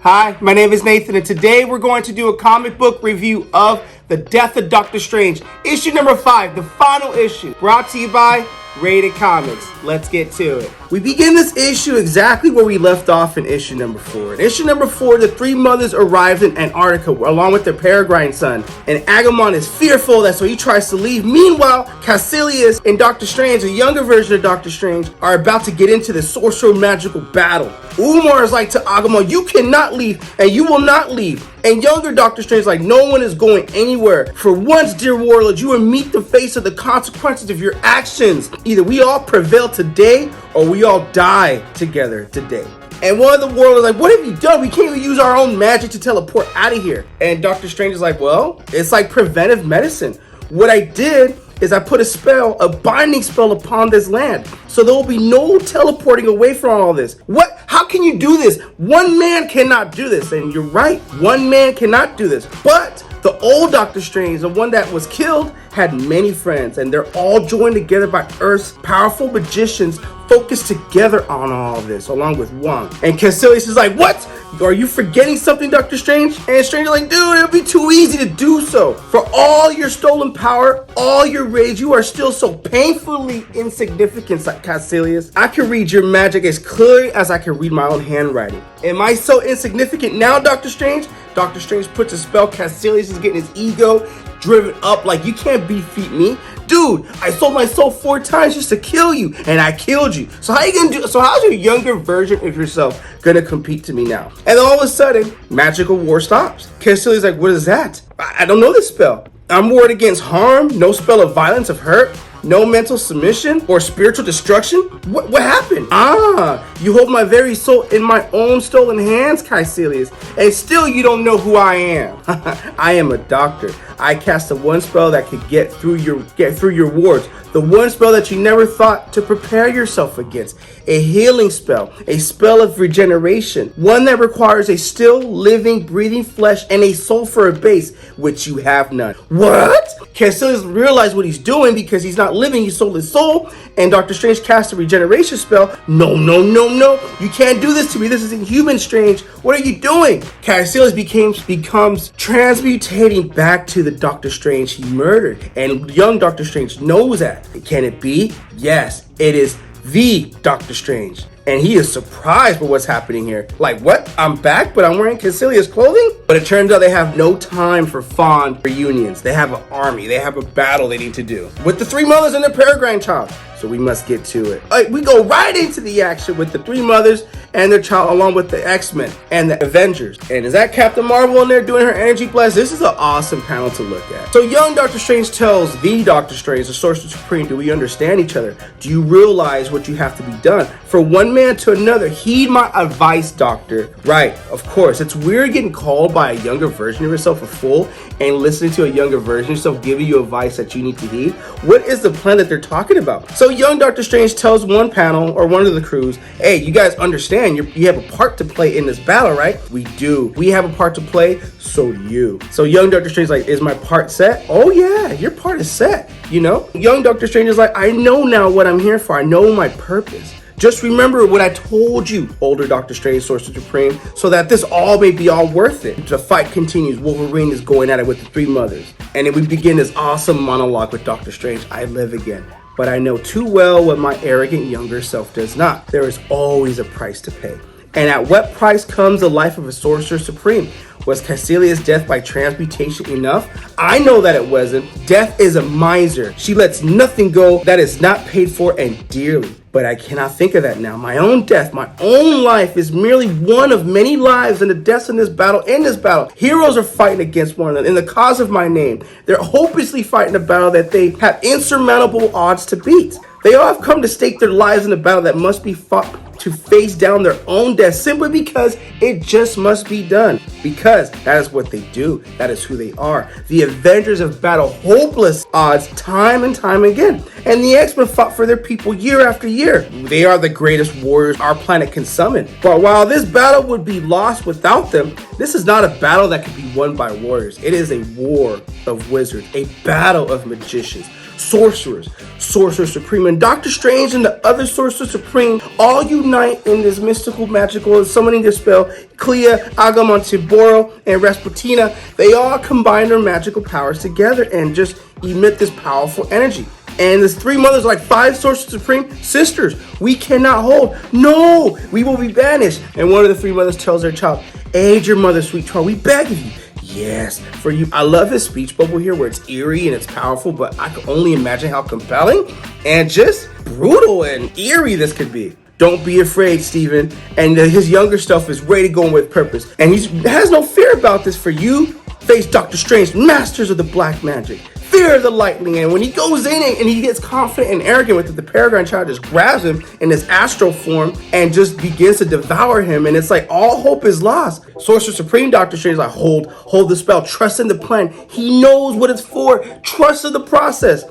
Hi, my name is Nathan, and today we're going to do a comic book review of The Death of Doctor Strange, issue number 5, the final issue, brought to you by Rated Comics. Let's get to it. We begin this issue exactly where we left off in issue number 4. In issue number 4, the three mothers arrived in Antarctica along with their Peregrine son, and Agamemnon is fearful, that's why he tries to leave. Meanwhile, Caecilius and Doctor Strange, a younger version of Doctor Strange, are about to get into the sorcerer magical battle. Umar is like to Agamemnon, you cannot leave, and you will not leave. And younger Doctor Strange is like, no one is going anywhere. For once, dear warlord, you will meet the face of the consequences of your actions. Either we all prevail today, or we all die together today. And one of the warlords is like, what have you done? We can't even use our own magic to teleport out of here. And Doctor Strange is like, well, it's like preventive medicine. What I did is I put a spell, a binding spell upon this land. So there will be no teleporting away from all this. What? How can you do this? One man cannot do this. And you're right, one man cannot do this. But the old Doctor Strange, the one that was killed, had many friends. And they're all joined together by Earth's powerful magicians focused together on all of this, along with Wong. And Caecilius is like, what? Are you forgetting something, Doctor Strange? And Strange is like, dude, it'll be too easy to do so. For all your stolen power, all your rage, you are still so painfully insignificant, Caecilius. I can read your magic as clearly as I can read my own handwriting. Am I so insignificant now, Doctor Strange? Doctor Strange puts a spell. Caecilius is getting his ego driven up like, you can't defeat me. Dude, I sold my soul 4 times just to kill you, and I killed you. So how you gonna do? So how's your younger version of yourself gonna compete to me now? And all of a sudden, magical war stops. Caecilius is like, what is that? I don't know this spell. I'm warred against harm, no spell of violence, of hurt, no mental submission or spiritual destruction. What happened? You hold my very soul in my own stolen hands, Caecilius, and still you don't know who I am. I am a doctor. I cast the one spell that could get through your wards. The one spell that you never thought to prepare yourself against. A healing spell, a spell of regeneration, one that requires a still living, breathing flesh and a soul for a base, which you have none. What? Caecilius realized what he's doing because he's not living, he sold his soul, and Doctor Strange cast a regeneration spell. No, you can't do this to me. This is inhuman, Strange. What are you doing? Caecilius becomes transmutating back to the Doctor Strange he murdered, and young Doctor Strange knows that. Can it be? Yes, it is the Doctor Strange. And he is surprised by what's happening here. Like, what? I'm back, but I'm wearing Caecilius clothing? But it turns out they have no time for fond reunions. They have an army. They have a battle they need to do with the three mothers and the Peregrine Child. So we must get to it. All right, we go right into the action with the three mothers and their child, along with the X-Men and the Avengers. And is that Captain Marvel in there doing her energy blast? This is an awesome panel to look at. So young Doctor Strange tells the Doctor Strange, the Sorcerer Supreme, do we understand each other? Do you realize what you have to be done? For one man to another, heed my advice, Doctor. Right, of course. It's weird getting called by a younger version of yourself a fool and listening to a younger version of yourself giving you advice that you need to heed. What is the plan that they're talking about? So young Doctor Strange tells one panel or one of the crews, hey, you guys understand you have a part to play in this battle, right? We do. We have a part to play, so do you. So young Doctor Strange is like, is my part set? Oh yeah, your part is set, you know? Young Doctor Strange is like, I know now what I'm here for. I know my purpose. Just remember what I told you, older Doctor Strange, Sorcerer Supreme, so that this all may be all worth it. The fight continues. Wolverine is going at it with the three mothers. And then we begin this awesome monologue with Doctor Strange. I live again, but I know too well what my arrogant younger self does not. There is always a price to pay. And at what price comes the life of a Sorcerer Supreme? Was Caecilius' death by transmutation enough? I know that it wasn't. Death is a miser. She lets nothing go that is not paid for, and dearly. But I cannot think of that now. My own death, my own life is merely one of many lives, and the deaths in this battle. Heroes are fighting against one another in the cause of my name. They're hopelessly fighting a battle that they have insurmountable odds to beat. They all have come to stake their lives in a battle that must be fought to face down their own death simply because it just must be done. Because that is what they do. That is who they are. The Avengers have battled hopeless odds time and time again. And the X-Men fought for their people year after year. They are the greatest warriors our planet can summon. But while this battle would be lost without them, This is not a battle that can be won by warriors. It is a war of wizards, a battle of magicians, sorcerers, Sorcerer Supreme, and Doctor Strange and the other Sorcerer Supreme all unite in this mystical, magical summoning their spell. Clea, Agamotto, and Rasputina, they all combine their magical powers together and just emit this powerful energy. And there's three mothers, like 5 Sorcerer Supreme sisters. We cannot hold. No, we will be banished. And one of the 3 mothers tells their child, aid your mother, sweet child. We beg of you. Yes, for you. I love his speech bubble here where it's eerie and it's powerful, but I can only imagine how compelling and just brutal and eerie this could be. Don't be afraid, Stephen. And his younger self is ready to go with purpose. And he has no fear about this. For you face Doctor Strange, masters of the black magic. Fear of the lightning, and when he goes in and he gets confident and arrogant with it, the Peregrine Child just grabs him in his astral form and just begins to devour him, and it's like all hope is lost. Sorcerer Supreme Doctor Strange is like, hold the spell, trust in the plan. He knows what it's for. Trust in the process.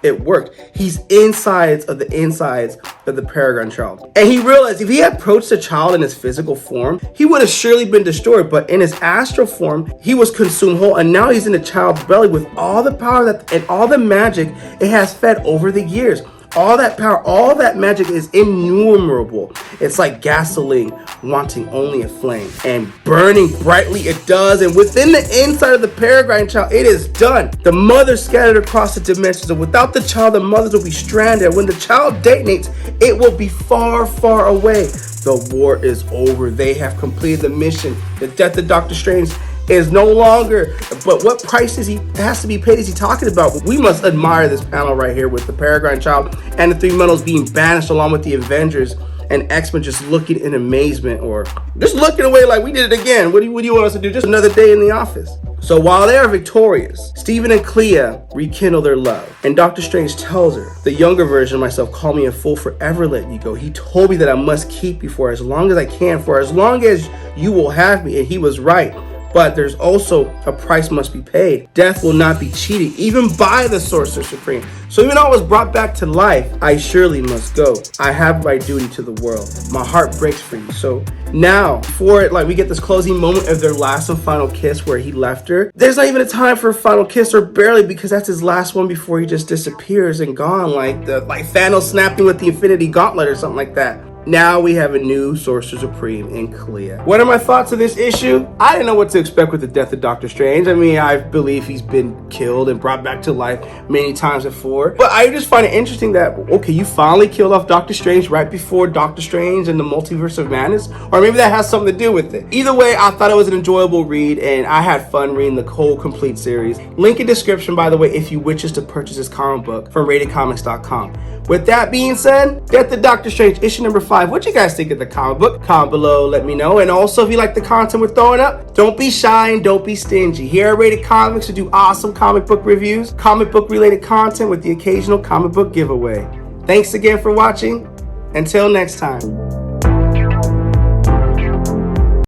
It worked. He's insides of the Peregrine Child, and he realized if he had approached the child in his physical form, he would have surely been destroyed. But in his astral form, he was consumed whole, and now he's in the child's belly with all the power and all the magic it has fed over the years. All that power, all that magic is innumerable. It's like gasoline wanting only a flame, and burning brightly it does. And within the inside of the Peregrine Child, it is done. The mother scattered across the dimensions, and without the child, the mothers will be stranded. When the child detonates, it will be far, far away. The war is over. They have completed the mission. The death of Doctor Strange is no longer, but what price has to be paid is he talking about? We must admire this panel right here with the Peregrine Child and the 3 Metals being banished along with the Avengers, and X-Men just looking in amazement or just looking away like we did it again. What do you want us to do? Just another day in the office. So while they are victorious, Stephen and Clea rekindle their love, and Doctor Strange tells her, the younger version of myself called me a fool for ever letting you go. He told me that I must keep you for as long as I can, for as long as you will have me, and he was right. But there's also a price must be paid. Death will not be cheated, even by the Sorcerer Supreme. So even though I was brought back to life, I surely must go. I have my duty to the world. My heart breaks for you. So now, before we get this closing moment of their last and final kiss where he left her, there's not even a time for a final kiss, or barely, because that's his last one before he just disappears and gone, like Thanos snapping with the Infinity Gauntlet or something like that. Now we have a new Sorcerer Supreme in Clea. What are my thoughts of this issue? I didn't know what to expect with the death of Doctor Strange. I mean, I believe he's been killed and brought back to life many times before. But I just find it interesting that, okay, you finally killed off Doctor Strange right before Doctor Strange and the Multiverse of Madness. Or maybe that has something to do with it. Either way, I thought it was an enjoyable read, and I had fun reading the whole complete series. Link in description, by the way, if you wishes to purchase this comic book from RatedComics.com. With that being said, Death of Doctor Strange, issue number 5. What you guys think of the comic book? Comment below, let me know. And also, if you like the content we're throwing up, don't be shy and don't be stingy. Here at Rated Comics, we do awesome comic book reviews, comic book related content with the occasional comic book giveaway. Thanks again for watching. Until next time.